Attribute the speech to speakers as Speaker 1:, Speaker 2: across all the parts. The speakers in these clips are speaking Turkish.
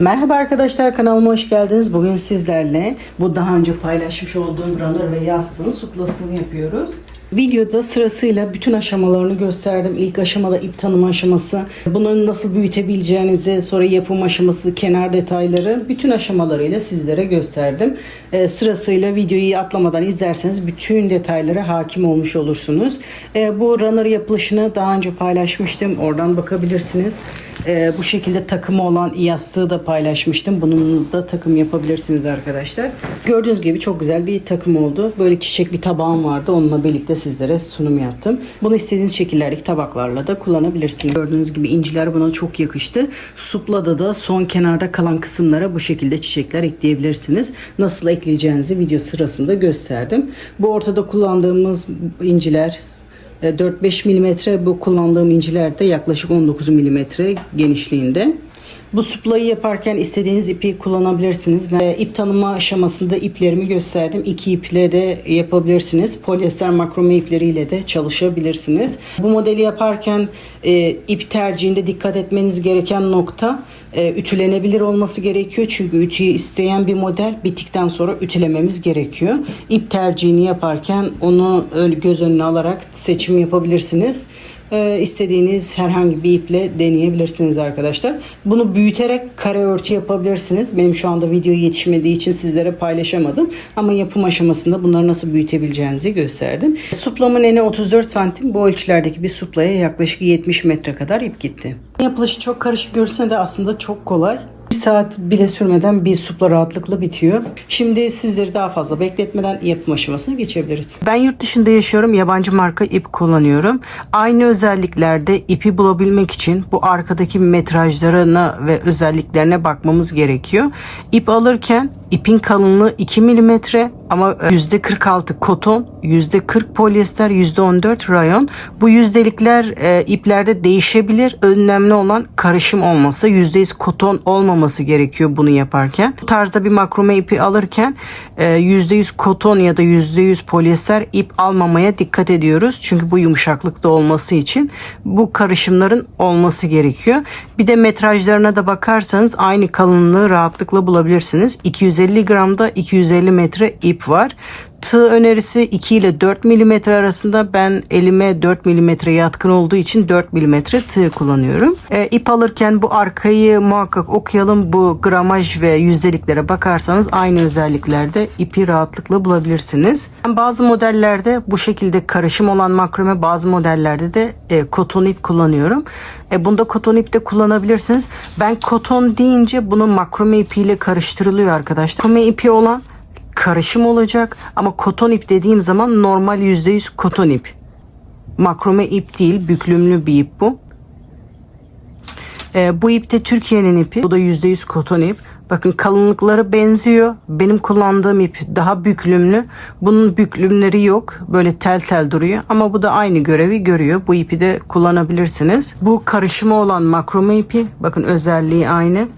Speaker 1: Merhaba arkadaşlar, kanalıma hoş geldiniz. Bugün sizlerle bu daha önce paylaşmış olduğum runner ve yastığın suplasını yapıyoruz. Videoda sırasıyla bütün aşamalarını gösterdim. İlk aşamada ip tanıma aşaması, bunun nasıl büyütebileceğinizi, sonra yapım aşaması, kenar detayları, bütün aşamalarıyla sizlere gösterdim. Sırasıyla videoyu atlamadan izlerseniz bütün detaylara hakim olmuş olursunuz. Bu runner yapılışını daha önce paylaşmıştım. Oradan bakabilirsiniz. Bu şekilde takımı olan yastığı da paylaşmıştım. Bununla da takım yapabilirsiniz arkadaşlar. Gördüğünüz gibi çok güzel bir takım oldu. Böyle çiçek bir tabağım vardı. Onunla birlikte sizlere sunum yaptım. Bunu istediğiniz şekillerdeki tabaklarla da kullanabilirsiniz. Gördüğünüz gibi inciler buna çok yakıştı. Suplada da son kenarda kalan kısımlara bu şekilde çiçekler ekleyebilirsiniz. Nasıl ekleyeceğinizi video sırasında gösterdim. Bu ortada kullandığımız inciler 4-5 mm, bu kullandığım inciler de yaklaşık 19 mm genişliğinde. Bu suplayı yaparken istediğiniz ipi kullanabilirsiniz. Ve ip tanıma aşamasında iplerimi gösterdim. 2 iple de yapabilirsiniz. Polyester makrome ipleriyle de çalışabilirsiniz. Bu modeli yaparken ip tercihinde dikkat etmeniz gereken nokta ütülenebilir olması gerekiyor. Çünkü ütüyü isteyen bir model bittikten sonra ütülememiz gerekiyor. İp tercihini yaparken onu göz önüne alarak seçim yapabilirsiniz. İstediğiniz herhangi bir iple deneyebilirsiniz arkadaşlar. Bunu büyüterek kare örtü yapabilirsiniz. Benim şu anda video yetişmediği için sizlere paylaşamadım. Ama yapım aşamasında bunları nasıl büyütebileceğinizi gösterdim. Suplamın eni 34 santim. Bu ölçülerdeki bir suplaya yaklaşık 70 metre kadar ip gitti. Yapılışı çok karışık görünse de aslında çok kolay. 1 saat bile sürmeden bir supla rahatlıkla bitiyor. Şimdi sizleri daha fazla bekletmeden yapım aşamasına geçebiliriz. Ben yurt dışında yaşıyorum. Yabancı marka ip kullanıyorum. Aynı özelliklerde ipi bulabilmek için bu arkadaki metrajlarına ve özelliklerine bakmamız gerekiyor. İp alırken ipin kalınlığı 2 mm ama %46 koton, %40 polyester, %14 rayon. Bu yüzdelikler iplerde değişebilir. Önemli olan karışım olması. %100 koton olmaması gerekiyor bunu yaparken. Bu tarzda bir makrome ipi alırken %100 koton ya da %100 polyester ip almamaya dikkat ediyoruz. Çünkü bu yumuşaklıkta olması için bu karışımların olması gerekiyor. Bir de metrajlarına da bakarsanız aynı kalınlığı rahatlıkla bulabilirsiniz. 250 gramda 250 metre ip var. Tığ önerisi 2 ile 4 mm arasında. Ben elime 4 mm yatkın olduğu için 4 mm tığ kullanıyorum. İp alırken bu arkayı muhakkak okuyalım. Bu gramaj ve yüzdeliklere bakarsanız aynı özelliklerde ipi rahatlıkla bulabilirsiniz. Bazı modellerde bu şekilde karışım olan makrome, bazı modellerde de koton ip kullanıyorum. Bunda koton ip de kullanabilirsiniz. Ben koton deyince bunu makrome ipiyle karıştırılıyor arkadaşlar. Makrome ipi olan karışım olacak ama koton ip dediğim zaman normal %100 koton ip. Makrome ip değil, büklümlü bir ip bu. Bu ip de Türkiye'nin ipi. Bu da %100 koton ip. Bakın kalınlıkları benziyor. Benim kullandığım ip daha büklümlü. Bunun büklümleri yok. Böyle tel tel duruyor. Ama bu da aynı görevi görüyor. Bu ipi de kullanabilirsiniz. Bu karışımı olan makrome ipi. Bakın özelliği aynı.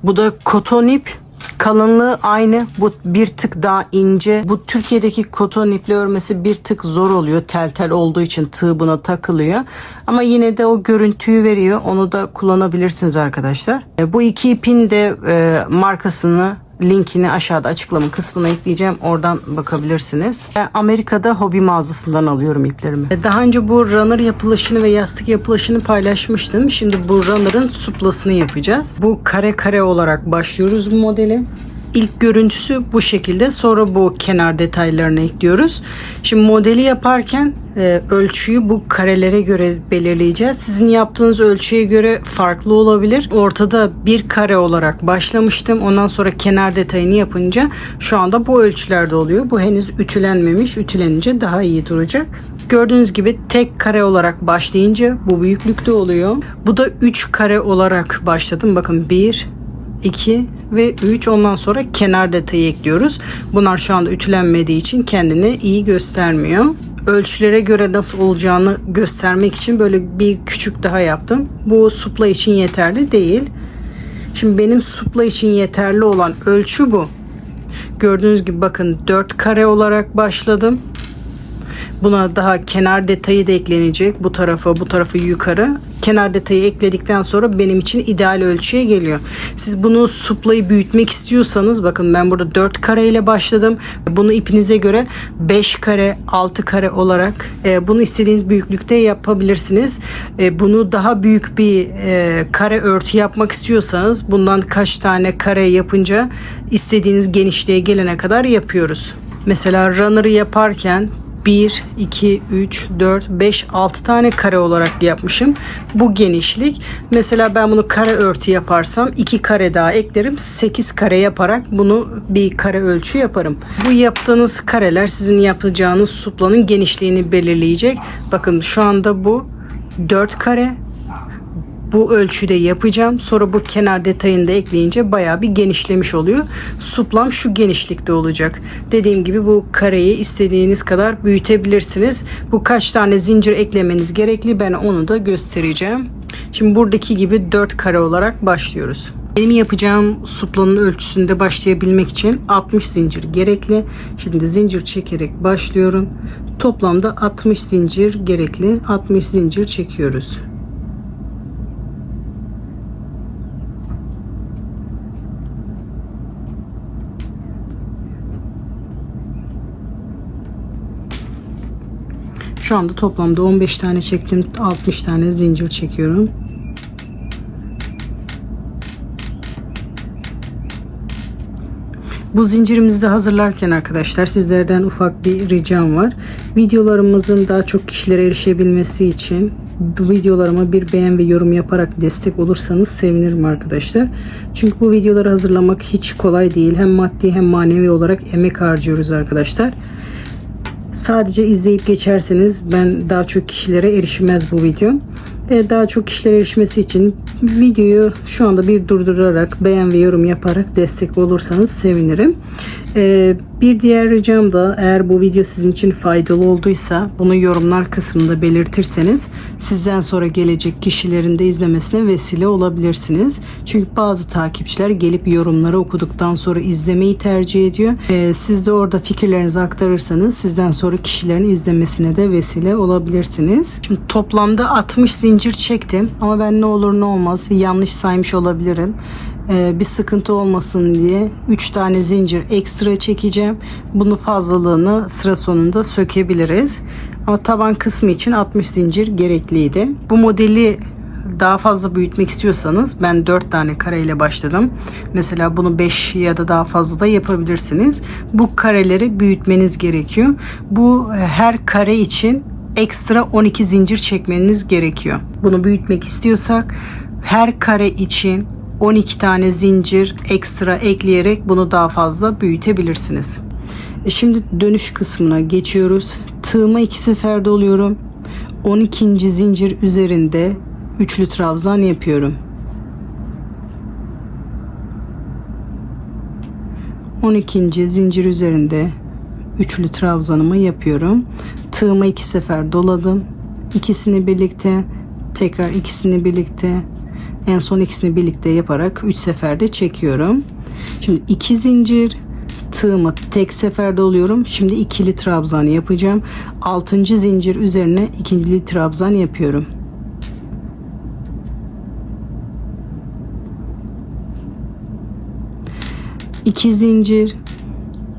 Speaker 1: Bu da koton ip. Kalınlığı aynı. Bu bir tık daha ince. Bu Türkiye'deki koton iple örmesi bir tık zor oluyor. Tel tel olduğu için tığ buna takılıyor. Ama yine de o görüntüyü veriyor. Onu da kullanabilirsiniz arkadaşlar. Bu iki ipin de markasını, linkini aşağıda açıklama kısmına ekleyeceğim. Oradan bakabilirsiniz. Amerika'da hobi mağazasından alıyorum iplerimi. Daha önce bu runner yapılışını ve yastık yapılışını paylaşmıştım. Şimdi bu runner'ın suplasını yapacağız. Bu kare kare olarak başlıyoruz bu modeli. İlk görüntüsü bu şekilde. Sonra bu kenar detaylarını ekliyoruz. Şimdi modeli yaparken ölçüyü bu karelere göre belirleyeceğiz. Sizin yaptığınız ölçüye göre farklı olabilir. Ortada bir kare olarak başlamıştım. Ondan sonra kenar detayını yapınca şu anda bu ölçülerde oluyor. Bu henüz ütülenmemiş. Ütülenince daha iyi duracak. Gördüğünüz gibi tek kare olarak başlayınca bu büyüklükte oluyor. Bu da 3 kare olarak başladım. Bakın 1, 2 ve 3, ondan sonra kenar detayı ekliyoruz. Bunlar şu anda ütülenmediği için kendini iyi göstermiyor. Ölçülere göre nasıl olacağını göstermek için böyle bir küçük daha yaptım. Bu supla için yeterli değil. Şimdi benim supla için yeterli olan ölçü bu. Gördüğünüz gibi bakın 4 kare olarak başladım. Buna daha kenar detayı da eklenecek. Bu tarafa, bu tarafı yukarı. kenar detayı ekledikten sonra benim için ideal ölçüye geliyor. Siz bunu suplayı büyütmek istiyorsanız, bakın ben burada 4 kare ile başladım. Bunu ipinize göre 5 kare, 6 kare olarak bunu istediğiniz büyüklükte yapabilirsiniz. Bunu daha büyük bir kare örtü yapmak istiyorsanız bundan kaç tane kare yapınca istediğiniz genişliğe gelene kadar yapıyoruz. Mesela runner'ı yaparken 1, 2, 3, 4, 5, 6 tane kare olarak yapmışım. Bu genişlik. Mesela ben bunu kare örtü yaparsam 2 kare daha eklerim. 8 kare yaparak bunu bir kare ölçü yaparım. Bu yaptığınız kareler sizin yapacağınız suplanın genişliğini belirleyecek. Bakın şu anda bu 4 kare. Bu ölçüde yapacağım. Sonra bu kenar detayını da ekleyince bayağı bir genişlemiş oluyor. Suplam şu genişlikte olacak. Dediğim gibi bu kareyi istediğiniz kadar büyütebilirsiniz. Bu kaç tane zincir eklemeniz gerekli, ben onu da göstereceğim. Şimdi buradaki gibi 4 kare olarak başlıyoruz. Benim yapacağım suplanın ölçüsünde başlayabilmek için 60 zincir gerekli. Şimdi zincir çekerek başlıyorum. Toplamda 60 zincir gerekli. 60 zincir çekiyoruz. Şu anda toplamda 15 tane çektim. 60 tane zincir çekiyorum. Bu zincirimizi de hazırlarken arkadaşlar sizlerden ufak bir ricam var. Videolarımızın daha çok kişilere erişebilmesi için bu videolarıma bir beğen ve yorum yaparak destek olursanız sevinirim arkadaşlar. Çünkü bu videoları hazırlamak hiç kolay değil. Hem maddi hem manevi olarak emek harcıyoruz arkadaşlar. Sadece izleyip geçerseniz ben daha çok kişilere erişmez bu video. Daha çok kişilere erişmesi için videoyu şu anda bir durdurarak beğen ve yorum yaparak destek olursanız sevinirim. Bir diğer ricam da, eğer bu video sizin için faydalı olduysa bunu yorumlar kısmında belirtirseniz sizden sonra gelecek kişilerin de izlemesine vesile olabilirsiniz. Çünkü bazı takipçiler gelip yorumları okuduktan sonra izlemeyi tercih ediyor. Siz de orada fikirlerinizi aktarırsanız sizden sonra kişilerin izlemesine de vesile olabilirsiniz. Şimdi toplamda 60 zincir çektim ama ben ne olur ne olmaz yanlış saymış olabilirim. Bir sıkıntı olmasın diye 3 tane zincir ekstra çekeceğim. Bunu fazlalığını sıra sonunda sökebiliriz. Ama taban kısmı için 60 zincir gerekliydi. Bu modeli daha fazla büyütmek istiyorsanız ben 4 tane kare ile başladım. Mesela bunu 5 ya da daha fazla da yapabilirsiniz. Bu kareleri büyütmeniz gerekiyor. Bu her kare için ekstra 12 zincir çekmeniz gerekiyor. Bunu büyütmek istiyorsak her kare için 12 tane zincir ekstra ekleyerek bunu daha fazla büyütebilirsiniz. Şimdi dönüş kısmına geçiyoruz. Tığıma 2 sefer doluyorum. 12. zincir üzerinde üçlü trabzan yapıyorum. 12. zincir üzerinde üçlü trabzanımı yapıyorum. Tığıma 2 sefer doladım. İkisini birlikte, tekrar ikisini birlikte, en son ikisini birlikte yaparak 3 seferde çekiyorum. Şimdi 2 zincir, tığımı tek seferde doluyorum. Şimdi ikili trabzan yapacağım. 6. zincir üzerine ikili trabzan yapıyorum. İki zincir,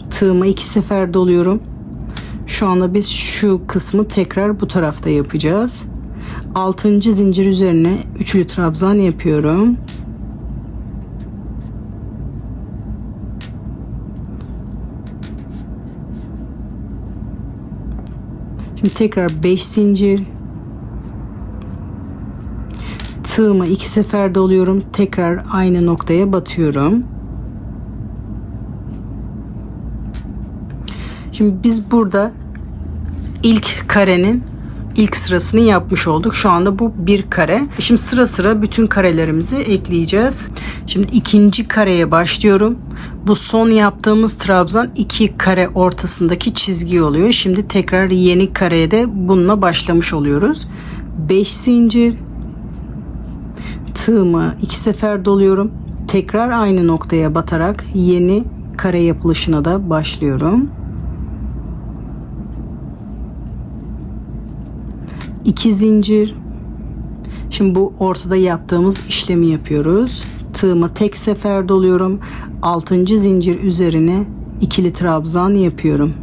Speaker 1: tığıma 2 sefer doluyorum. Şu anda biz şu kısmı tekrar bu tarafta yapacağız. 6. zincir üzerine üçlü trabzan yapıyorum. Şimdi tekrar 5 zincir, tığıma 2 sefer doluyorum. Tekrar aynı noktaya batıyorum. Şimdi biz burada ilk karenin ilk sırasını yapmış olduk. Şu anda bu bir kare. Şimdi sıra sıra bütün karelerimizi ekleyeceğiz. Şimdi ikinci kareye başlıyorum. Bu son yaptığımız trabzan 2 kare ortasındaki çizgi oluyor. Şimdi tekrar yeni kareye de bununla başlamış oluyoruz. 5 zincir, tığımı 2 sefer doluyorum. Tekrar aynı noktaya batarak yeni kare yapılışına da başlıyorum. 2 zincir, Şimdi bu ortada yaptığımız işlemi yapıyoruz. Tığıma tek sefer doluyorum. 6. zincir üzerine ikili trabzan yapıyorum.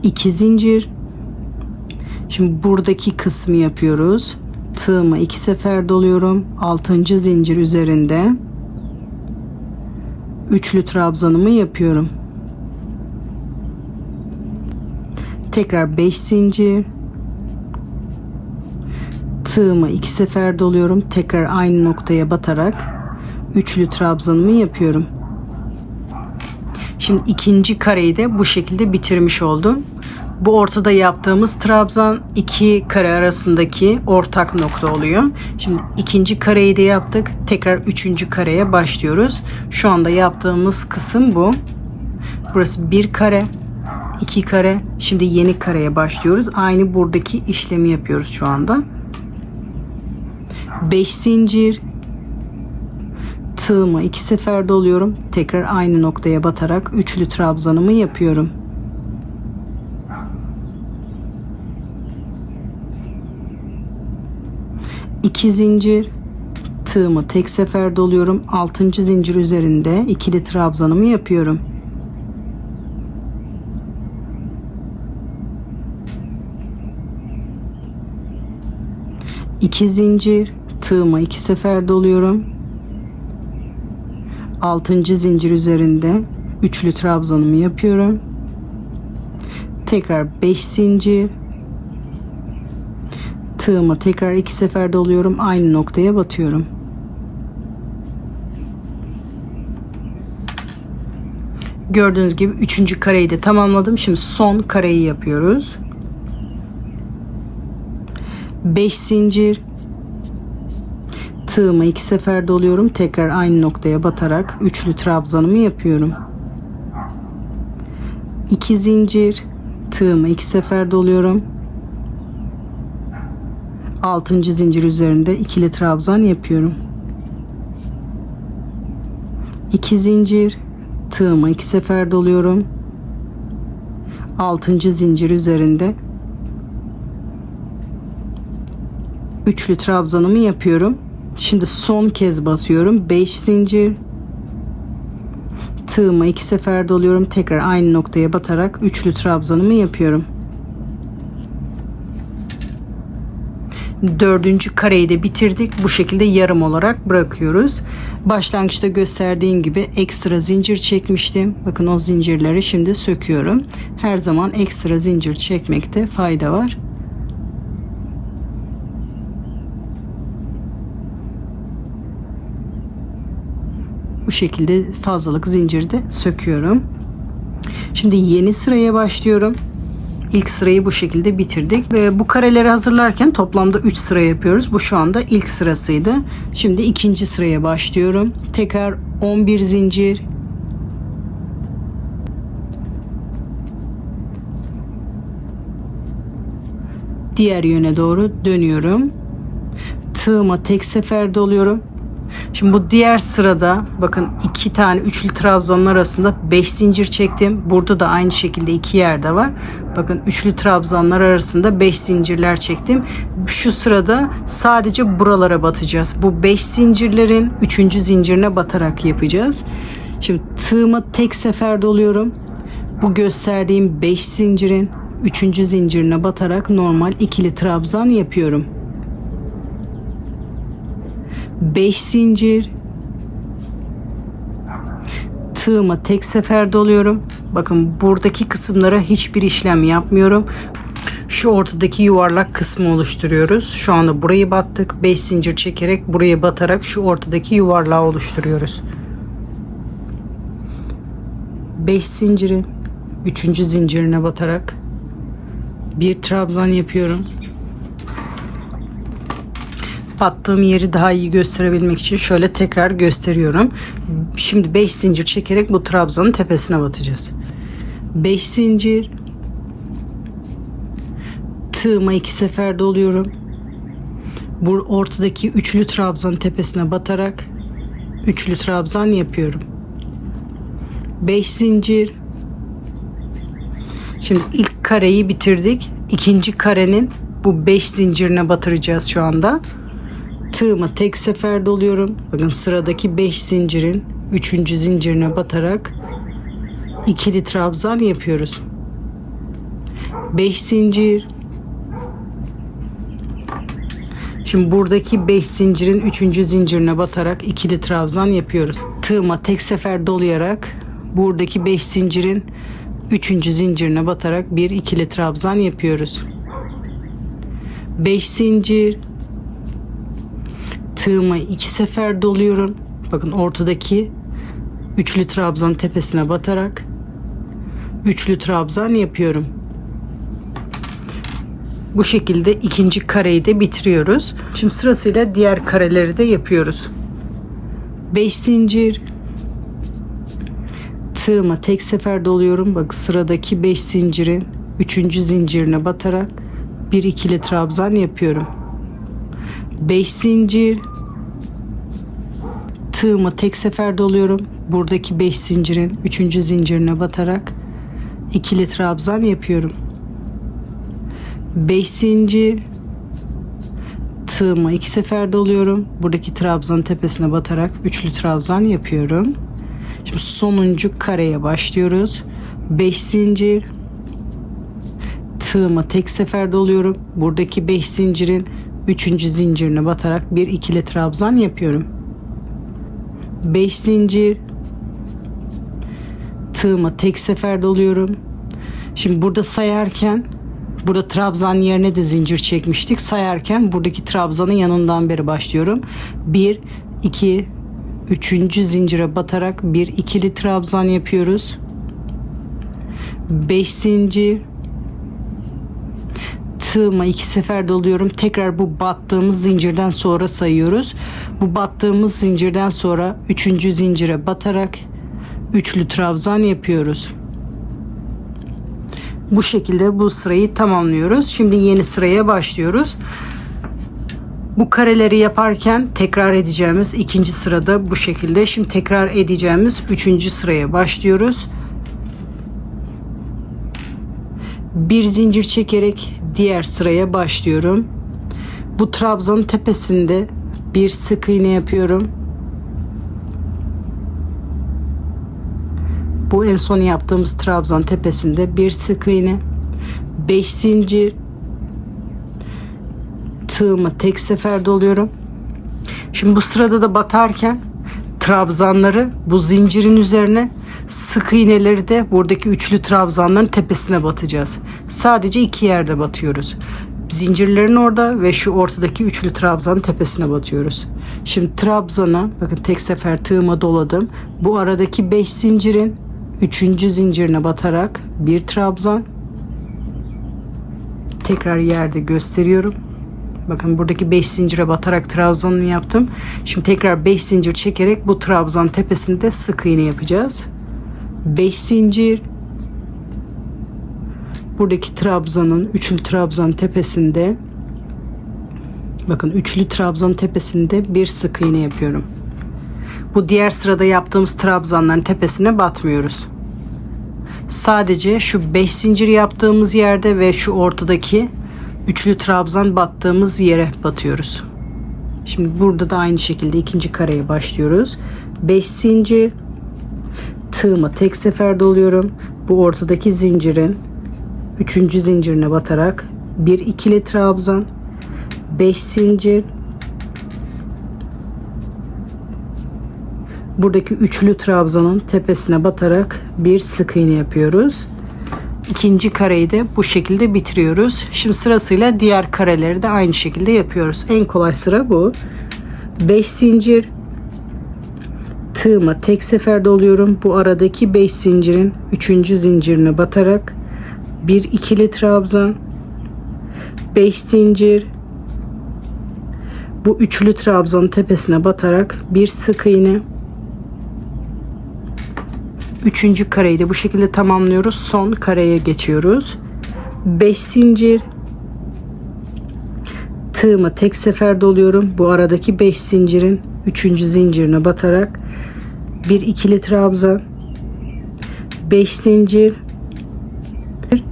Speaker 1: 2 zincir. Şimdi buradaki kısmı yapıyoruz. Tığıma 2 sefer doluyorum. 6. zincir üzerinde üçlü trabzanımı yapıyorum. Tekrar 5 zincir. Tığıma 2 sefer doluyorum. Tekrar aynı noktaya batarak üçlü trabzanımı yapıyorum. Şimdi ikinci kareyi de bu şekilde bitirmiş oldum. Bu ortada yaptığımız trabzan iki kare arasındaki ortak nokta oluyor. Şimdi ikinci kareyi de yaptık. Tekrar üçüncü kareye başlıyoruz. Şu anda yaptığımız kısım bu. Burası bir kare, iki kare. Şimdi yeni kareye başlıyoruz. Aynı buradaki işlemi yapıyoruz şu anda. 5 zincir. Tığıma 2 sefer doluyorum. Tekrar aynı noktaya batarak üçlü trabzanımı yapıyorum. İki zincir. Tığımı tek sefer doluyorum. 6. zincir üzerinde ikili trabzanımı yapıyorum. İki zincir. Tığıma 2 sefer doluyorum. 6. zincir üzerinde üçlü trabzanımı yapıyorum. Tekrar 5 zincir. Tığıma tekrar 2 sefer doluyorum. Aynı noktaya batıyorum. Gördüğünüz gibi 3. kareyi de tamamladım. Şimdi son kareyi yapıyoruz. 5 zincir. Tığıma 2 sefer doluyorum. Tekrar aynı noktaya batarak üçlü trabzanımı yapıyorum. 2 zincir. Tığıma 2 sefer doluyorum. 6. zincir üzerinde ikili trabzan yapıyorum. 2 zincir. Tığıma 2 sefer doluyorum. 6. zincir üzerinde üçlü trabzanımı yapıyorum. Şimdi son kez batıyorum. 5 zincir. Tığıma 2 sefer doluyorum. Tekrar aynı noktaya batarak üçlü trabzanımı yapıyorum. 4. kareyi de bitirdik. Bu şekilde yarım olarak bırakıyoruz. Başlangıçta gösterdiğim gibi ekstra zincir çekmiştim. Bakın o zincirleri şimdi söküyorum. Her zaman ekstra zincir çekmekte fayda var. Bu şekilde fazlalık zinciri de söküyorum. Şimdi yeni sıraya başlıyorum. İlk sırayı bu şekilde bitirdik ve bu kareleri hazırlarken toplamda 3 sıra yapıyoruz. Bu şu anda ilk sırasıydı. Şimdi ikinci sıraya başlıyorum. Tekrar 11 zincir. Diğer yöne doğru dönüyorum. Tığıma tek sefer doluyorum. Şimdi bu diğer sırada bakın 2 tane üçlü trabzanın arasında 5 zincir çektim. Burada da aynı şekilde 2 yerde var. Bakın üçlü trabzanlar arasında 5 zincirler çektim. Şu sırada sadece buralara batacağız. Bu 5 zincirlerin 3. zincirine batarak yapacağız. Şimdi tığıma tek sefer doluyorum. Bu gösterdiğim 5 zincirin 3. zincirine batarak normal ikili trabzan yapıyorum. 5 zincir. Tığıma tek sefer doluyorum. Bakın buradaki kısımlara hiçbir işlem yapmıyorum. Şu ortadaki yuvarlak kısmı oluşturuyoruz. Şu anda burayı battık. 5 zincir çekerek buraya batarak şu ortadaki yuvarlağı oluşturuyoruz. 5 zincirin 3. zincirine batarak bir trabzan yapıyorum. Battığım yeri daha iyi gösterebilmek için şöyle tekrar gösteriyorum. Şimdi 5 zincir çekerek bu trabzanın tepesine batacağız. 5 zincir. Tığıma 2 sefer doluyorum. Bu ortadaki üçlü trabzanın tepesine batarak üçlü trabzan yapıyorum. 5 zincir. Şimdi ilk kareyi bitirdik. ikinci karenin bu 5 zincirine batıracağız şu anda. Tığımı tek sefer doluyorum. Bakın sıradaki 5 zincirin 3. zincirine batarak ikili trabzan yapıyoruz. 5 zincir. Şimdi buradaki 5 zincirin 3. zincirine batarak ikili trabzan yapıyoruz. Tığıma tek sefer dolayarak buradaki 5 zincirin 3. zincirine batarak bir ikili trabzan yapıyoruz. 5 zincir. Tığıma 2 sefer doluyorum. Bakın ortadaki üçlü trabzanın tepesine batarak üçlü trabzan yapıyorum. Bu şekilde ikinci kareyi de bitiriyoruz. Şimdi sırasıyla diğer kareleri de yapıyoruz. 5 zincir. Tığıma tek sefer doluyorum. Bak sıradaki 5 zincirin 3. zincirine batarak bir ikili trabzan yapıyorum. 5 zincir. Tığımı tek sefer doluyorum. Buradaki 5 zincirin 3. zincirine batarak ikili trabzan yapıyorum. 5 zincir. Tığımı 2 sefer doluyorum. Buradaki trabzanın tepesine batarak üçlü trabzan yapıyorum. Şimdi sonuncu kareye başlıyoruz. 5 zincir. Tığımı tek sefer doluyorum. Buradaki 5 zincirin 3. zincirine batarak bir ikili trabzan yapıyorum. 5 zincir. Tığımı tek sefer doluyorum. Şimdi burada sayarken, burada trabzan yerine de zincir çekmiştik. Sayarken buradaki trabzanın yanından beri başlıyorum. 1, 2, 3. zincire batarak bir ikili trabzan yapıyoruz. 5 zincir. Tığıma 2 sefer doluyorum. Tekrar bu battığımız zincirden sonra sayıyoruz. Bu battığımız zincirden sonra 3. zincire batarak üçlü trabzan yapıyoruz. Bu şekilde bu sırayı tamamlıyoruz. Şimdi yeni sıraya başlıyoruz. Bu kareleri yaparken tekrar edeceğimiz ikinci sırada bu şekilde. Şimdi tekrar edeceğimiz 3. sıraya başlıyoruz. Bir zincir çekerek diğer sıraya başlıyorum. Bu trabzanın tepesinde bir sık iğne yapıyorum. Bu en son yaptığımız trabzan tepesinde bir sık iğne, 5 zincir. Tığımı tek sefer doluyorum. Şimdi bu sırada da batarken trabzanları bu zincirin üzerine, sık iğneleri de buradaki üçlü trabzanların tepesine batacağız. Sadece 2 yerde batıyoruz. Zincirlerin orada ve şu ortadaki üçlü trabzanın tepesine batıyoruz. Şimdi trabzana bakın tek sefer tığıma doladım. Bu aradaki 5 zincirin 3. zincirine batarak bir trabzan. Tekrar yerde gösteriyorum. Bakın buradaki 5 zincire batarak trabzanını yaptım. Şimdi tekrar 5 zincir çekerek bu trabzan tepesinde sık iğne yapacağız. 5 zincir. Buradaki trabzanın, üçlü trabzan tepesinde, bakın üçlü trabzan tepesinde bir sık iğne yapıyorum. Bu diğer sırada yaptığımız trabzanların tepesine batmıyoruz. Sadece şu 5 zincir yaptığımız yerde ve şu ortadaki üçlü trabzan battığımız yere batıyoruz. Şimdi burada da aynı şekilde ikinci kareye başlıyoruz. 5 zincir. Tığımı tek sefer doluyorum. Bu ortadaki zincirin 3. zincirine batarak bir ikili trabzan, 5 zincir. Buradaki üçlü trabzanın tepesine batarak bir sık iğne yapıyoruz. İkinci kareyi de bu şekilde bitiriyoruz. Şimdi sırasıyla diğer kareleri de aynı şekilde yapıyoruz. En kolay sıra bu. 5 zincir. Tığıma tek sefer doluyorum. Bu aradaki 5 zincirin 3. zincirine batarak bir ikili trabzan, 5 zincir. Bu üçlü trabzanın tepesine batarak bir sık iğne. 3. kareyi de bu şekilde tamamlıyoruz. Son kareye geçiyoruz. 5 zincir. Tığımı tek sefer doluyorum. Bu aradaki 5 zincirin 3. zincirine batarak bir ikili trabzan, 5 zincir.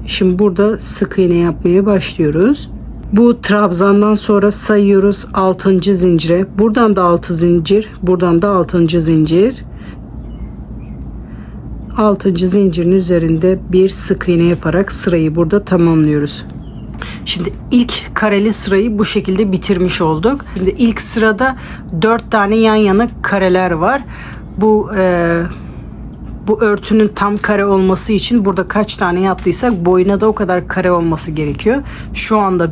Speaker 1: Şimdi burada sık iğne yapmaya başlıyoruz. Bu trabzandan sonra sayıyoruz 6. zincire. Buradan da 6 zincir, buradan da 6. zincir. 6. zincirin üzerinde bir sık iğne yaparak sırayı burada tamamlıyoruz. Şimdi ilk kareli sırayı bu şekilde bitirmiş olduk. Şimdi ilk sırada 4 tane yan yana kareler var. Bu örtünün tam kare olması için burada kaç tane yaptıysak boyuna da o kadar kare olması gerekiyor. Şu anda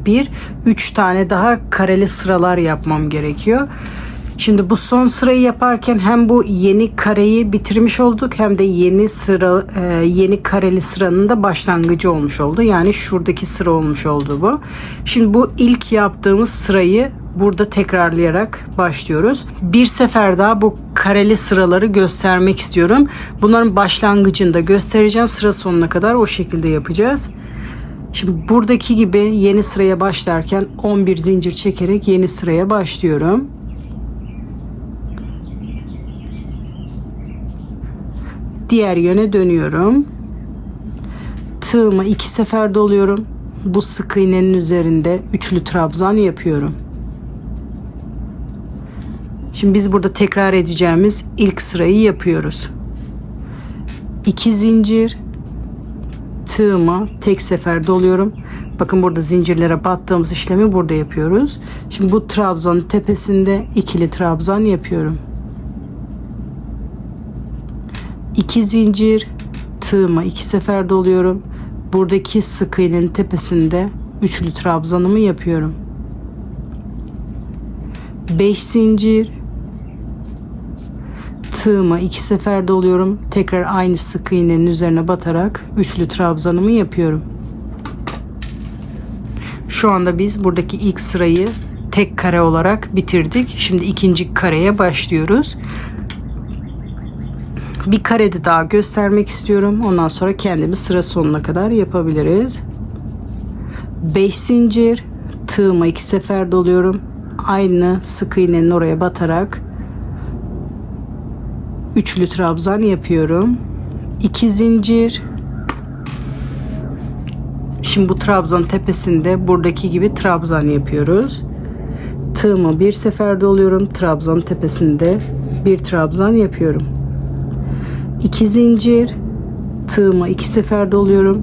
Speaker 1: 3 tane daha kareli sıralar yapmam gerekiyor. Şimdi bu son sırayı yaparken hem bu yeni kareyi bitirmiş olduk hem de yeni kareli sıranın da başlangıcı olmuş oldu. Yani şuradaki sıra olmuş oldu bu. Şimdi bu ilk yaptığımız sırayı burada tekrarlayarak başlıyoruz. Bir sefer daha bu kareli sıraları göstermek istiyorum. Bunların başlangıcını da göstereceğim. Sıra sonuna kadar o şekilde yapacağız. Şimdi buradaki gibi yeni sıraya başlarken 11 zincir çekerek yeni sıraya başlıyorum. Diğer yöne dönüyorum. Tığımı 2 sefer doluyorum. Bu sık iğnenin üzerinde üçlü trabzan yapıyorum. Şimdi biz burada tekrar edeceğimiz ilk sırayı yapıyoruz. 2 zincir, tığımı tek sefer doluyorum. Bakın burada zincirlere battığımız işlemi burada yapıyoruz. Şimdi bu trabzanın tepesinde ikili trabzan yapıyorum. 2 zincir, tığıma 2 sefer doluyorum. Buradaki sık iğnenin tepesinde üçlü trabzanımı yapıyorum. 5 zincir, tığıma 2 sefer doluyorum. Tekrar aynı sık iğnenin üzerine batarak üçlü trabzanımı yapıyorum. Şu anda biz buradaki ilk sırayı tek kare olarak bitirdik. Şimdi ikinci kareye başlıyoruz. Bir karede daha göstermek istiyorum. Ondan sonra kendimiz sıra sonuna kadar yapabiliriz. 5 zincir, tığıma 2 sefer doluyorum. Aynı sık iğnenin oraya batarak üçlü trabzan yapıyorum. 2 zincir. Şimdi bu trabzan tepesinde buradaki gibi trabzan yapıyoruz. Tığıma 1 sefer doluyorum. Trabzan tepesinde bir trabzan yapıyorum. 2 zincir, tığıma 2 sefer doluyorum.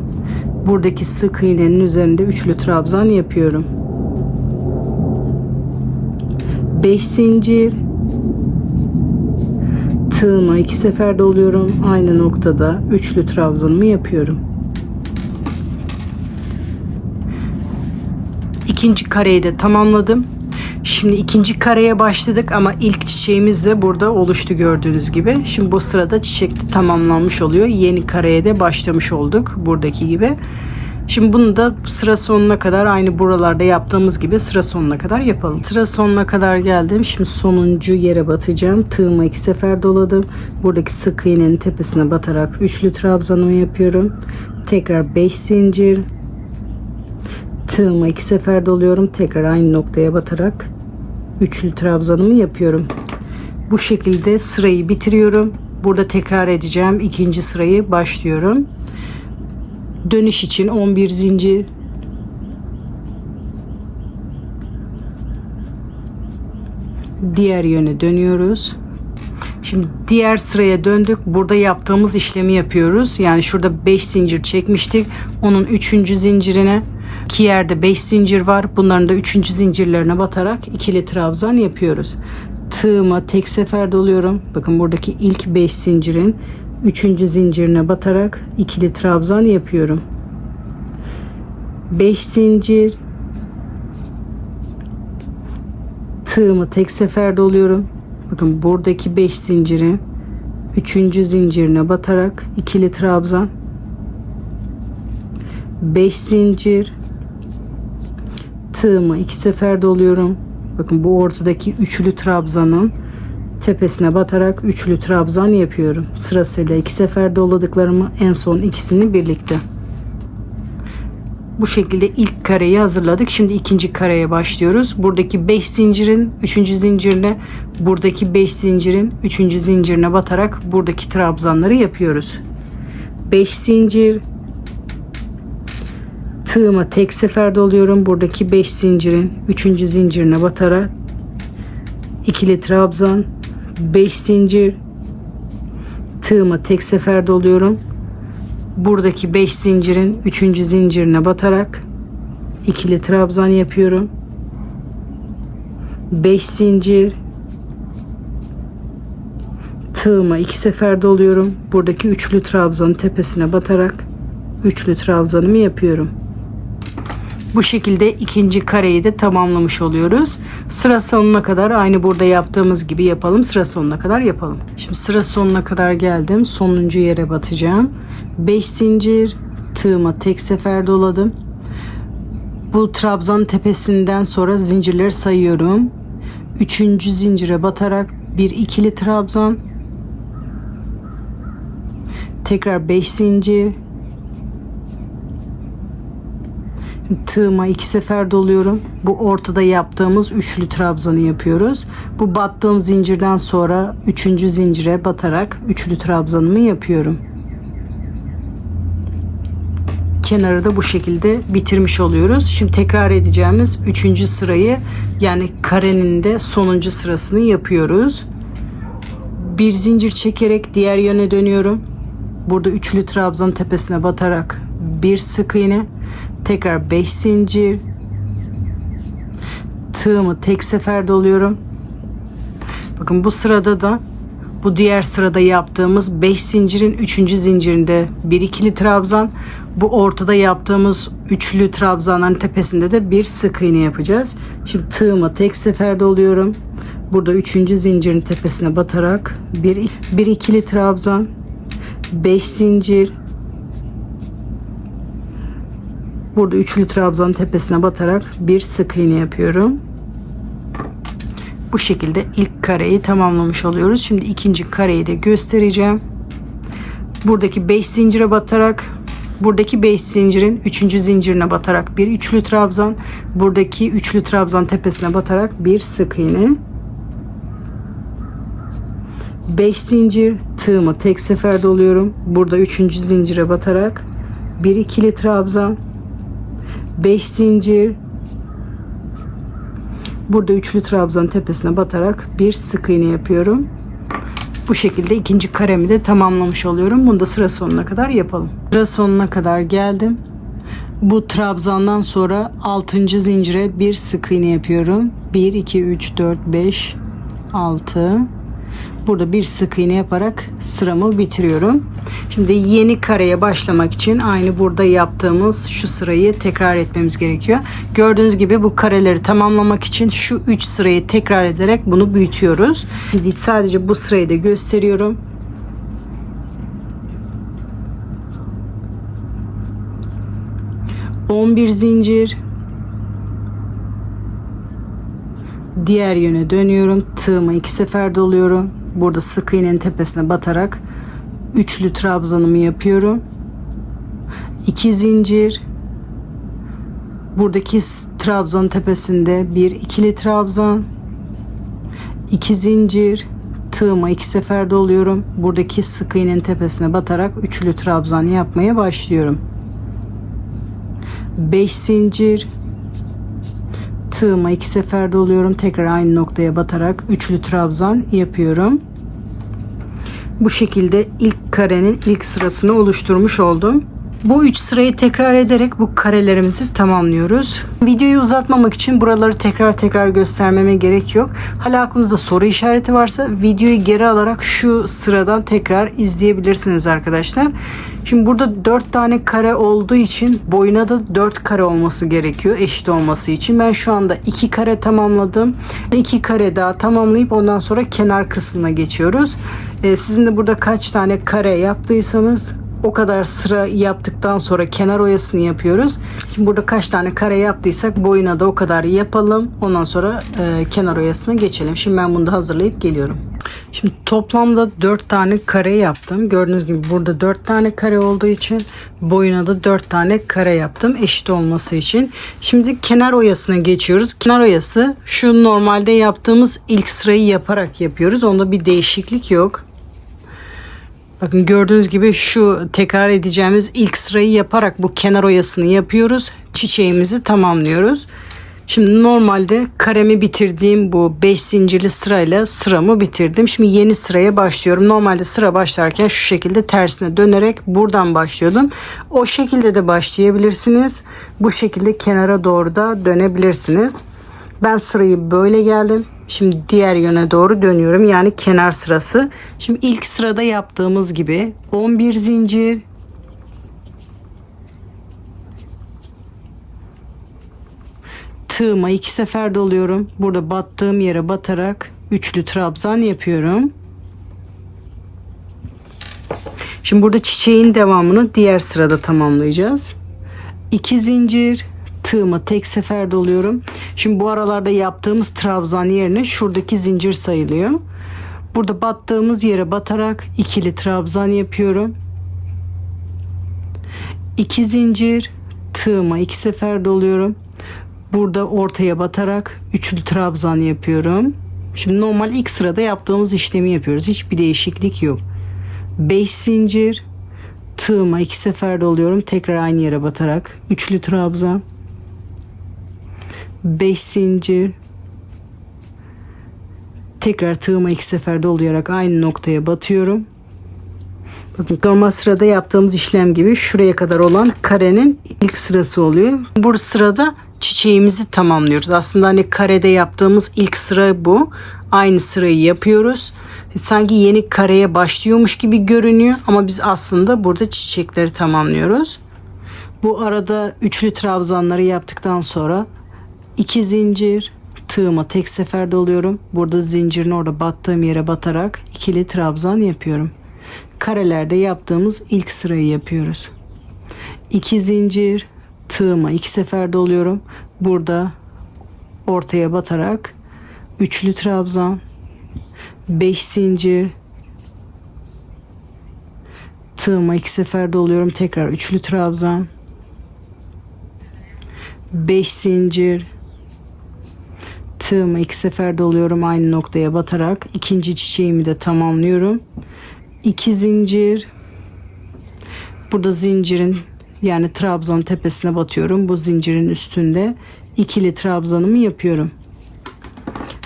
Speaker 1: Buradaki sık iğnenin üzerinde üçlü trabzan yapıyorum. 5 zincir, tığıma 2 sefer doluyorum. Aynı noktada üçlü trabzanımı yapıyorum. İkinci kareyi de tamamladım. Şimdi ikinci kareye başladık ama ilk çiçeğimiz de burada oluştu gördüğünüz gibi. Şimdi bu sırada çiçek de tamamlanmış oluyor. Yeni kareye de başlamış olduk buradaki gibi. Şimdi bunu da sıra sonuna kadar aynı buralarda yaptığımız gibi sıra sonuna kadar yapalım. Sıra sonuna kadar geldim. Şimdi sonuncu yere batacağım. Tığıma 2 sefer doladım. Buradaki sık iğnenin tepesine batarak üçlü trabzanımı yapıyorum. Tekrar 5 zincir. Tığıma 2 sefer doluyorum. Tekrar aynı noktaya batarak üçlü trabzanımı yapıyorum. Bu şekilde sırayı bitiriyorum. Burada tekrar edeceğim. İkinci sırayı başlıyorum. Dönüş için 11 zincir. Diğer yöne dönüyoruz. Şimdi diğer sıraya döndük. Burada yaptığımız işlemi yapıyoruz. Yani şurada 5 zincir çekmiştik. Onun 3. zincirine, iki yerde 5 zincir var. Bunların da 3. zincirlerine batarak ikili trabzan yapıyoruz. Tığıma tek sefer doluyorum. Bakın buradaki ilk 5 zincirin 3. zincirine batarak ikili trabzan yapıyorum. 5 zincir, tığımı tek sefer doluyorum. Bakın buradaki 5 zincirin 3. zincirine batarak ikili trabzan. 5 zincir, tığımı 2 sefer doluyorum. Bakın bu ortadaki üçlü trabzanın tepesine batarak üçlü trabzan yapıyorum. Sırasıyla 2 sefer doladıklarımı, en son ikisini birlikte. Bu şekilde ilk kareyi hazırladık. Şimdi ikinci kareye başlıyoruz. Buradaki 5 zincirin 3. zincirine, buradaki 5 zincirin 3. zincirine batarak buradaki trabzanları yapıyoruz. 5 zincir, tığıma tek sefer doluyorum. Buradaki 5 zincirin 3. zincirine batarak ikili trabzan, 5 zincir, tığıma tek sefer doluyorum. Buradaki 5 zincirin 3. zincirine batarak ikili trabzan yapıyorum. 5 zincir, tığıma 2 sefer doluyorum. Buradaki üçlü trabzanın tepesine batarak üçlü trabzanımı yapıyorum. Bu şekilde ikinci kareyi de tamamlamış oluyoruz. Sıra sonuna kadar aynı burada yaptığımız gibi yapalım. Sıra sonuna kadar yapalım. Şimdi sıra sonuna kadar geldim. Sonuncu yere batacağım. 5 zincir, tığıma tek sefer doladım. Bu trabzanın tepesinden sonra zincirleri sayıyorum. 3. zincire batarak bir ikili trabzan, tekrar 5 zincir, tığıma 2 sefer doluyorum. Bu ortada yaptığımız üçlü trabzanı yapıyoruz. Bu battığım zincirden sonra 3. zincire batarak üçlü trabzanımı yapıyorum. Kenarı da bu şekilde bitirmiş oluyoruz. Şimdi tekrar edeceğimiz 3. sırayı, yani karenin de sonuncu sırasını yapıyoruz. Bir zincir çekerek diğer yöne dönüyorum. Burada üçlü trabzanın tepesine batarak bir sık iğne, tekrar 5 zincir, tığımı tek sefer doluyorum. Bakın bu sırada da bu diğer sırada yaptığımız 5 zincirin 3. zincirinde bir ikili trabzan, bu ortada yaptığımız üçlü trabzanların tepesinde de bir sık iğne yapacağız. Şimdi tığımı tek sefer doluyorum. Burada 3. zincirin tepesine batarak bir ikili trabzan, 5 zincir, burada üçlü trabzanın tepesine batarak bir sık iğne yapıyorum. Bu şekilde ilk kareyi tamamlamış oluyoruz. Şimdi ikinci kareyi de göstereceğim. Buradaki 5 zincire batarak, buradaki 5 zincirin 3. zincirine batarak bir üçlü trabzan, buradaki üçlü trabzan tepesine batarak bir sık iğne, 5 zincir, tığımı tek sefer doluyorum. Burada 3. zincire batarak bir ikili trabzan, 5 zincir, burada üçlü trabzanın tepesine batarak bir sık iğne yapıyorum. Bu şekilde ikinci karemi de tamamlamış oluyorum. Bunu da sıra sonuna kadar yapalım. Sıra sonuna kadar geldim. Bu trabzandan sonra 6. zincire bir sık iğne yapıyorum. 1 2 3 4 5 6. Burada bir sık iğne yaparak sıramı bitiriyorum. Şimdi yeni kareye başlamak için aynı burada yaptığımız şu sırayı tekrar etmemiz gerekiyor. Gördüğünüz gibi bu kareleri tamamlamak için şu 3 sırayı tekrar ederek bunu büyütüyoruz. Şimdi sadece bu sırayı da gösteriyorum. ...11 zincir... Diğer yöne dönüyorum. Tığıma 2 sefer doluyorum. Burada sık iğnenin tepesine batarak üçlü trabzanımı yapıyorum. 2 zincir. Buradaki trabzanın tepesinde bir ikili trabzan. 2 zincir. Tığıma 2 sefer doluyorum. Buradaki sık iğnenin tepesine batarak üçlü trabzan yapmaya başlıyorum. 5 zincir. Tığıma 2 sefer doluyorum. Tekrar aynı noktaya batarak üçlü trabzan yapıyorum. Bu şekilde ilk karenin ilk sırasını oluşturmuş oldum. Bu 3 sırayı tekrar ederek bu karelerimizi tamamlıyoruz. Videoyu uzatmamak için buraları tekrar göstermeme gerek yok. Hala aklınızda soru işareti varsa videoyu geri alarak şu sıradan tekrar izleyebilirsiniz arkadaşlar. Şimdi burada 4 tane kare olduğu için boyuna da 4 kare olması gerekiyor eşit olması için. Ben şu anda 2 kare tamamladım. 2 kare daha tamamlayıp ondan sonra kenar kısmına geçiyoruz. Sizin de burada kaç tane kare yaptıysanız o kadar sıra yaptıktan sonra kenar oyasını yapıyoruz. Şimdi burada kaç tane kare yaptıysak boyuna da o kadar yapalım. Ondan sonra kenar oyasına geçelim. Şimdi ben bunu da hazırlayıp geliyorum. Şimdi toplamda 4 tane kare yaptım. Gördüğünüz gibi burada 4 tane kare olduğu için boyuna da 4 tane kare yaptım eşit olması için. Şimdi kenar oyasına geçiyoruz. Kenar oyası şu normalde yaptığımız ilk sırayı yaparak yapıyoruz. Onda bir değişiklik yok. Bakın gördüğünüz gibi şu tekrar edeceğimiz ilk sırayı yaparak bu kenar oyasını yapıyoruz. Çiçeğimizi tamamlıyoruz. Şimdi normalde karemi bitirdiğim bu 5 zincirli sırayla sıramı bitirdim. Şimdi yeni sıraya başlıyorum. Normalde sıra başlarken şu şekilde tersine dönerek buradan başlıyordum. O şekilde de başlayabilirsiniz. Bu şekilde kenara doğru da dönebilirsiniz. Ben sırayı böyle geldim. Şimdi diğer yöne doğru dönüyorum. Yani kenar sırası. Şimdi ilk sırada yaptığımız gibi 11 zincir, tığıma 2 sefer doluyorum. Burada battığım yere batarak üçlü trabzan yapıyorum. Şimdi burada çiçeğin devamını diğer sırada tamamlayacağız. 2 zincir, tığıma tek sefer doluyorum. Şimdi bu aralarda yaptığımız trabzan yerine şuradaki zincir sayılıyor. Burada battığımız yere batarak ikili trabzan yapıyorum. 2 zincir, tığıma 2 sefer doluyorum. Burada ortaya batarak üçlü trabzan yapıyorum. Şimdi normal ilk sırada yaptığımız işlemi yapıyoruz. Hiçbir değişiklik yok. 5 zincir, tığıma 2 sefer doluyorum. Tekrar aynı yere batarak üçlü trabzan. 5 zincir, tekrar tığıma 2 sefer dolayarak aynı noktaya batıyorum. Bakın normal sırada yaptığımız işlem gibi şuraya kadar olan karenin ilk sırası oluyor. Bu sırada çiçeğimizi tamamlıyoruz. Aslında hani karede yaptığımız ilk sıra bu. Aynı sırayı yapıyoruz. Sanki yeni kareye başlıyormuş gibi görünüyor ama biz aslında burada çiçekleri tamamlıyoruz. Bu arada üçlü trabzanları yaptıktan sonra 2 zincir, tığıma tek sefer doluyorum. Burada zincirin orada battığım yere batarak ikili trabzan yapıyorum. Karelerde yaptığımız ilk sırayı yapıyoruz. 2 zincir, tığıma 2 sefer doluyorum. Burada ortaya batarak üçlü trabzan, 5 zincir, tığıma 2 sefer doluyorum. Tekrar üçlü trabzan, 5 zincir, tığıma 2 sefer doluyorum. Aynı noktaya batarak ikinci çiçeğimi de tamamlıyorum. 2 zincir, burada zincirin yani trabzanın tepesine batıyorum. Bu zincirin üstünde ikili trabzanımı yapıyorum.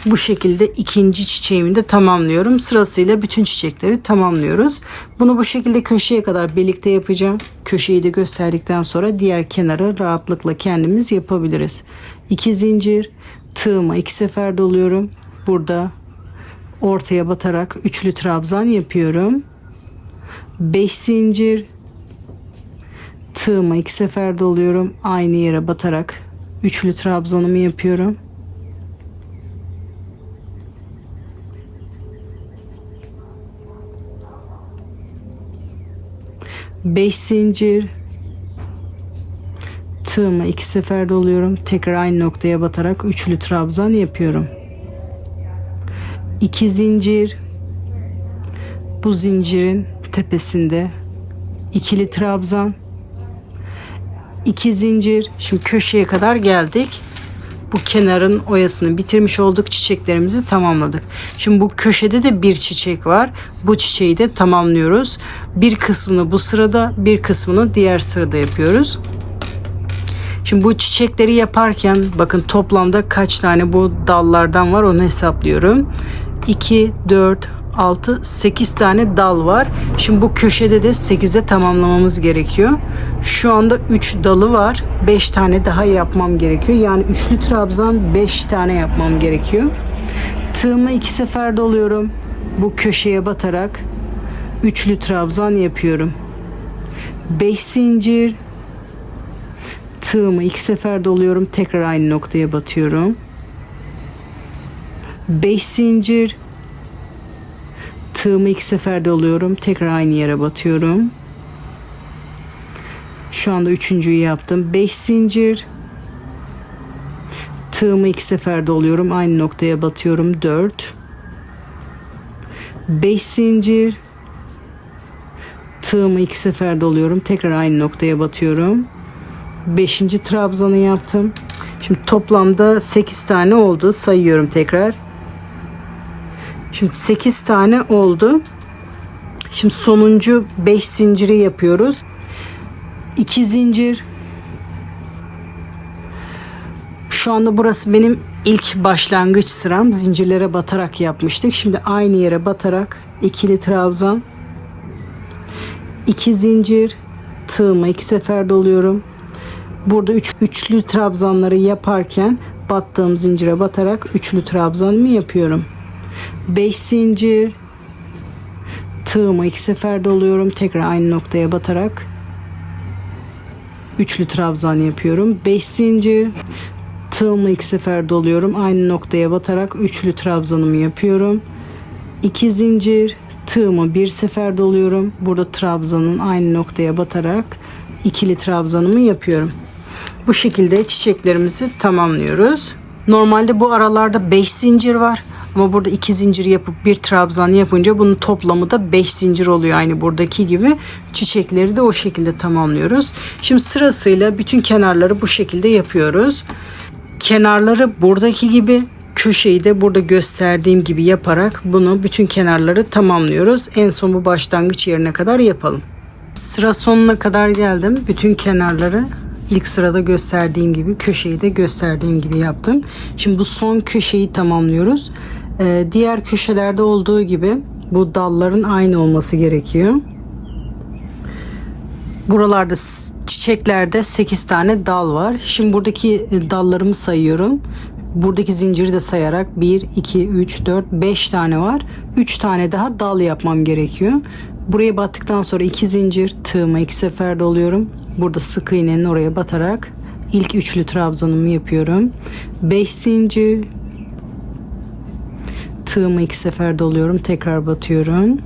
Speaker 1: Bu şekilde ikinci çiçeğimi de tamamlıyorum. Sırasıyla bütün çiçekleri tamamlıyoruz. Bunu bu şekilde köşeye kadar birlikte yapacağım. Köşeyi de gösterdikten sonra diğer kenarı rahatlıkla kendimiz yapabiliriz. 2 zincir, tığıma 2 sefer doluyorum. Burada ortaya batarak üçlü trabzan yapıyorum. 5 zincir, tığıma 2 sefer doluyorum. Aynı yere batarak üçlü trabzanımı yapıyorum. 5 zincir, tığıma 2 sefer doluyorum. Tekrar aynı noktaya batarak üçlü trabzan yapıyorum. 2 zincir, bu zincirin tepesinde ikili trabzan, 2 zincir. Şimdi köşeye kadar geldik. Bu kenarın oyasını bitirmiş olduk. Çiçeklerimizi tamamladık. Şimdi bu köşede de bir çiçek var. Bu çiçeği de tamamlıyoruz. Bir kısmını bu sırada, bir kısmını diğer sırada yapıyoruz. Şimdi bu çiçekleri yaparken bakın toplamda kaç tane bu dallardan var onu hesaplıyorum. 2, 4, 6, 8 tane dal var. Şimdi bu köşede de 8'e tamamlamamız gerekiyor. Şu anda 3 dalı var. 5 tane daha yapmam gerekiyor. Yani üçlü trabzan 5 tane yapmam gerekiyor. Tığımı 2 sefer doluyorum. Bu köşeye batarak üçlü trabzan yapıyorum. 5 zincir, tığımı 2 sefer doluyorum. Tekrar aynı noktaya batıyorum. 5 zincir, tığımı 2 sefer doluyorum. Tekrar aynı yere batıyorum. Şu anda üçüncüyü yaptım. 5 zincir, tığımı 2 sefer doluyorum. Aynı noktaya batıyorum. 4, 5 zincir, tığımı 2 sefer doluyorum. Tekrar aynı noktaya batıyorum. 5. trabzanı yaptım. Şimdi toplamda 8 tane oldu. Sayıyorum tekrar. Şimdi 8 tane oldu. Şimdi sonuncu 5 zinciri yapıyoruz. 2 zincir. Şu anda burası benim ilk başlangıç sıram. Zincirlere batarak yapmıştık. Şimdi aynı yere batarak ikili trabzan, 2 zincir, tığıma 2 sefer doluyorum. Burada üçlü trabzanları yaparken battığım zincire batarak üçlü trabzanımı yapıyorum. 5 zincir, tığıma 2 sefer doluyorum. Tekrar aynı noktaya batarak üçlü trabzan yapıyorum. 5 zincir, tığımı 2 sefer doluyorum. Aynı noktaya batarak üçlü trabzanımı yapıyorum. 2 zincir, tığımı bir sefer doluyorum. Burada trabzanın aynı noktaya batarak ikili trabzanımı yapıyorum. Bu şekilde çiçeklerimizi tamamlıyoruz. Normalde bu aralarda 5 zincir var. Ama burada 2 zincir yapıp bir trabzan yapınca bunun toplamı da 5 zincir oluyor. Aynı buradaki gibi çiçekleri de o şekilde tamamlıyoruz. Şimdi sırasıyla bütün kenarları bu şekilde yapıyoruz. Kenarları buradaki gibi, köşeyi de burada gösterdiğim gibi yaparak bunu bütün kenarları tamamlıyoruz. En son bu başlangıç yerine kadar yapalım. Sıra sonuna kadar geldim. Bütün kenarları ilk sırada gösterdiğim gibi, köşeyi de gösterdiğim gibi yaptım. Şimdi bu son köşeyi tamamlıyoruz. Diğer köşelerde olduğu gibi bu dalların aynı olması gerekiyor. Buralarda çiçeklerde 8 tane dal var. Şimdi buradaki dallarımı sayıyorum. Buradaki zinciri de sayarak 1, 2, 3, 4, 5 tane var. 3 tane daha dal yapmam gerekiyor. Buraya battıktan sonra 2 zincir, tığıma 2 sefer doluyorum. Burada sık iğnenin oraya batarak ilk üçlü trabzanımı yapıyorum. 5 zincir, tığıma 2 sefer doluyorum. Tekrar batıyorum.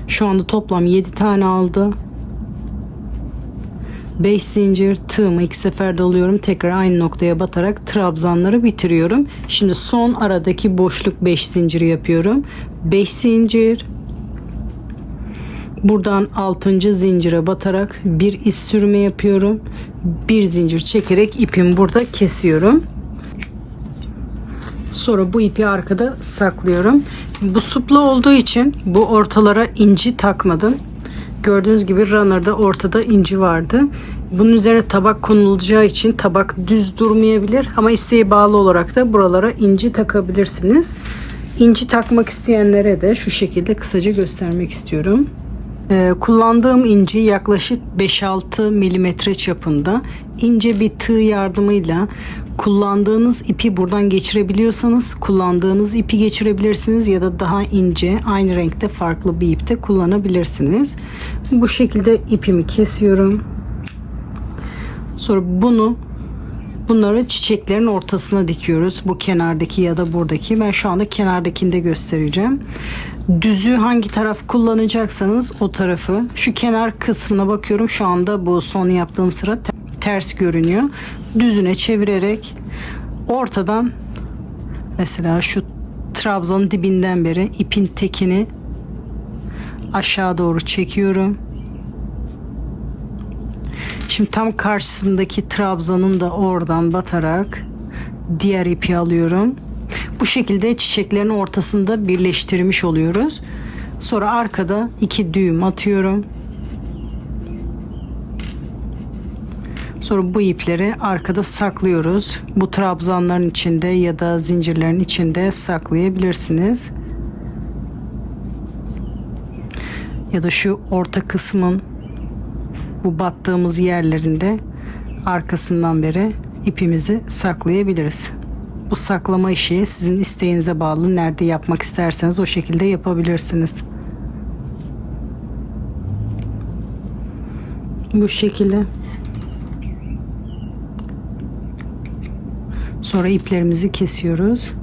Speaker 1: Şu anda toplam 7 tane aldı. 5 zincir, tığıma 2 sefer doluyorum. Tekrar aynı noktaya batarak trabzanları bitiriyorum. Şimdi son aradaki boşluk 5 zinciri yapıyorum. 5 zincir. Buradan 6. zincire batarak bir iz sürme yapıyorum. Bir zincir çekerek ipimi burada kesiyorum. Sonra bu ipi arkada saklıyorum. Bu supla olduğu için bu ortalara inci takmadım. Gördüğünüz gibi runner'da ortada inci vardı. Bunun üzerine tabak konulacağı için tabak düz durmayabilir ama isteğe bağlı olarak da buralara inci takabilirsiniz. İnci takmak isteyenlere de şu şekilde kısaca göstermek istiyorum. Kullandığım inci yaklaşık 5-6 milimetre çapında. İnce bir tığ yardımıyla kullandığınız ipi buradan geçirebiliyorsanız kullandığınız ipi geçirebilirsiniz ya da daha ince aynı renkte farklı bir ip de kullanabilirsiniz. Bu şekilde ipimi kesiyorum. Sonra bunları çiçeklerin ortasına dikiyoruz. Bu kenardaki ya da buradaki. Ben şu anda kenardakini de göstereceğim. Düzü hangi taraf kullanacaksanız o tarafı. Şu kenar kısmına bakıyorum. Şu anda bu son yaptığım sıra ters görünüyor. Düzüne çevirerek ortadan mesela şu trabzanın dibinden beri ipin tekini aşağı doğru çekiyorum. Şimdi tam karşısındaki trabzanın da oradan batarak diğer ipi alıyorum. Bu şekilde çiçeklerin ortasında birleştirmiş oluyoruz. Sonra arkada 2 düğüm atıyorum. Sonra bu ipleri arkada saklıyoruz. Bu trabzanların içinde ya da zincirlerin içinde saklayabilirsiniz. Ya da şu orta kısmın bu battığımız yerlerinde arkasından beri ipimizi saklayabiliriz. Bu saklama işi sizin isteğinize bağlı. Nerede yapmak isterseniz o şekilde yapabilirsiniz. Bu şekilde. Sonra iplerimizi kesiyoruz.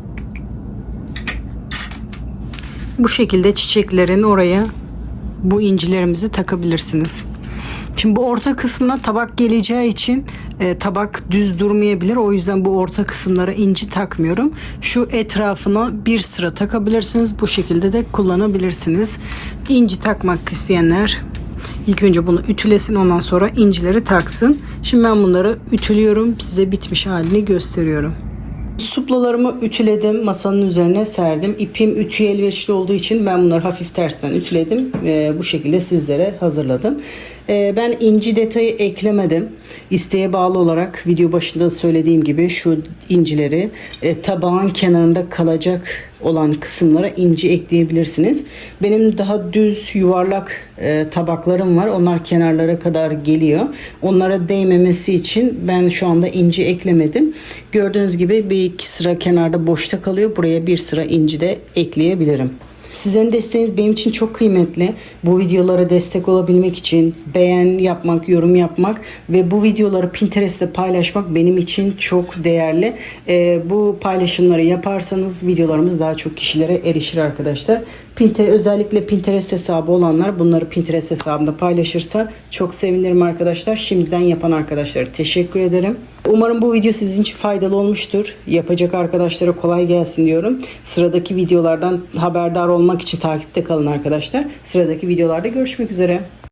Speaker 1: Bu şekilde çiçeklerin oraya bu incilerimizi takabilirsiniz. Şimdi bu orta kısmına tabak geleceği için tabak düz durmayabilir. O yüzden bu orta kısımlara inci takmıyorum. Şu etrafına bir sıra takabilirsiniz. Bu şekilde de kullanabilirsiniz. İnci takmak isteyenler ilk önce bunu ütülesin, ondan sonra incileri taksın. Şimdi ben bunları ütülüyorum. Size bitmiş halini gösteriyorum. Suplalarımı ütüledim. Masanın üzerine serdim. İpim ütüye elverişli olduğu için ben bunları hafif tersten ütüledim. Bu şekilde sizlere hazırladım. Ben inci detayı eklemedim. İsteğe bağlı olarak video başında söylediğim gibi şu incileri tabağın kenarında kalacak olan kısımlara inci ekleyebilirsiniz. Benim daha düz yuvarlak tabaklarım var. Onlar kenarlara kadar geliyor. Onlara değmemesi için ben şu anda inci eklemedim. Gördüğünüz gibi bir iki sıra kenarda boşta kalıyor. Buraya bir sıra inci de ekleyebilirim. Sizlerin desteğiniz benim için çok kıymetli. Bu videolara destek olabilmek için beğen yapmak, yorum yapmak ve bu videoları Pinterest'te paylaşmak benim için çok değerli. Bu paylaşımları yaparsanız videolarımız daha çok kişilere erişir arkadaşlar. Özellikle Pinterest hesabı olanlar bunları Pinterest hesabında paylaşırsa çok sevinirim arkadaşlar. Şimdiden yapan arkadaşlara teşekkür ederim. Umarım bu video sizin için faydalı olmuştur. Yapacak arkadaşlara kolay gelsin diyorum. Sıradaki videolardan haberdar olmak için takipte kalın arkadaşlar. Sıradaki videolarda görüşmek üzere.